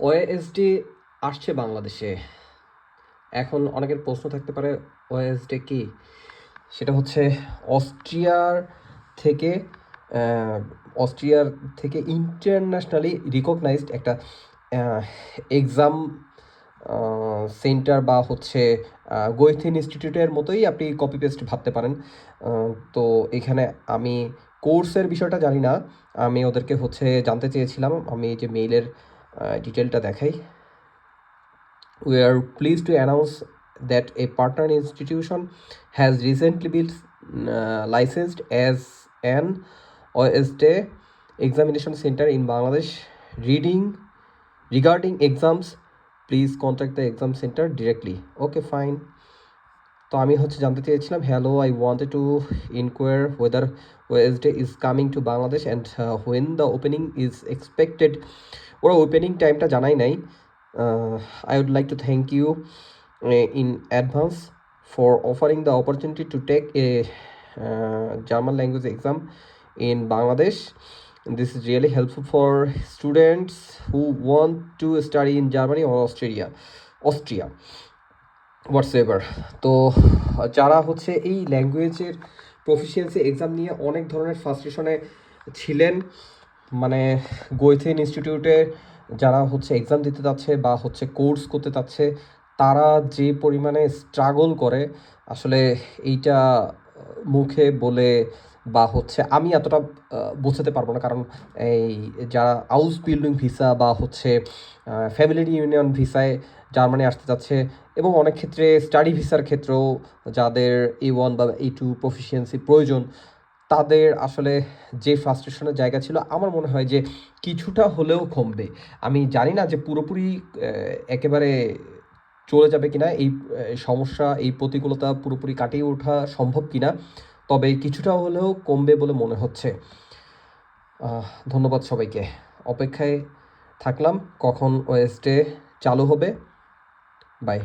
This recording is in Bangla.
ওএসডি আসছে বাংলাদেশে। এখন অনেকের প্রশ্ন থাকতে পারে ওএসডি কি? সেটা হচ্ছে অস্ট্রিয়ার থেকে অস্ট্রিয়ার থেকে ইন্টারন্যাশনালি রিকগনাইজড একটা এক্সাম সেন্টার বা হচ্ছে গোয়েথিন ইনস্টিটিউটের মতোই আপনি কপি পেস্ট ভাবতে পারেন। তো এখানে আমি কোর্সের বিষয়টা জানি না, আমি ওদেরকে হচ্ছে জানতে চেয়েছিলাম। আমি এই যে মেইলের ডিটেলটা দেখাই। We are pleased to announce that a partner institution has recently been licensed as an OSDE examination center in Bangladesh. Reading regarding exams, please contact the exam center directly. Okay, fine. তো আমি হচ্ছে জানতে চেয়েছিলাম, hello, I wanted to inquire weather Wednesday is coming to Bangladesh and when the opening is expected. ওরা ওপেনিং টাইমটা জানাই নাই। I would like to thank you in advance for offering the opportunity to take a German language exam in Bangladesh. This is really helpful for students who want to study in Germany or Austria হোয়াটসএভার। তো যারা হচ্ছে এই ল্যাঙ্গুয়েজের প্রফিসিয়েন্সি এক্সাম নিয়ে অনেক ধরনের ফ্রাস্ট্রেশনে ছিলেন, মানে গোয়েথিন ইনস্টিটিউটে যারা হচ্ছে এক্সাম দিতে যাচ্ছে বা হচ্ছে কোর্স করতে যাচ্ছে, তারা যে পরিমাণে স্ট্রাগল করে, আসলে এইটা মুখে বলে বা হচ্ছে আমি এতটা বোঝাতে পারবো না। কারণ এই যারা হাউস বিল্ডিং ভিসা বা হচ্ছে ফ্যামিলি ইউনিয়ন ভিসায় জার্মানি আসতে যাচ্ছে, এবং অনেক ক্ষেত্রে স্টাডি ভিসার ক্ষেত্রেও যাদের A1 বা A2 প্রফিসিয়েন্সি প্রয়োজন, তাদের আসলে যে ফ্রাস্ট্রেশনের জায়গা ছিল, আমার মনে হয় যে কিছুটা হলেও কমবে। আমি জানি না যে পুরোপুরি একেবারে চলে যাবে কিনা, এই সমস্যা, এই প্রতিকূলতা পুরোপুরি কাটিয়ে ওঠা সম্ভব কিনা, তবে কিছুটা হলেও কমবে বলে মনে হচ্ছে। ধন্যবাদ সবাইকে। অপেক্ষায় থাকলাম কখন ওয়েস্টে চালু হবে। বাই।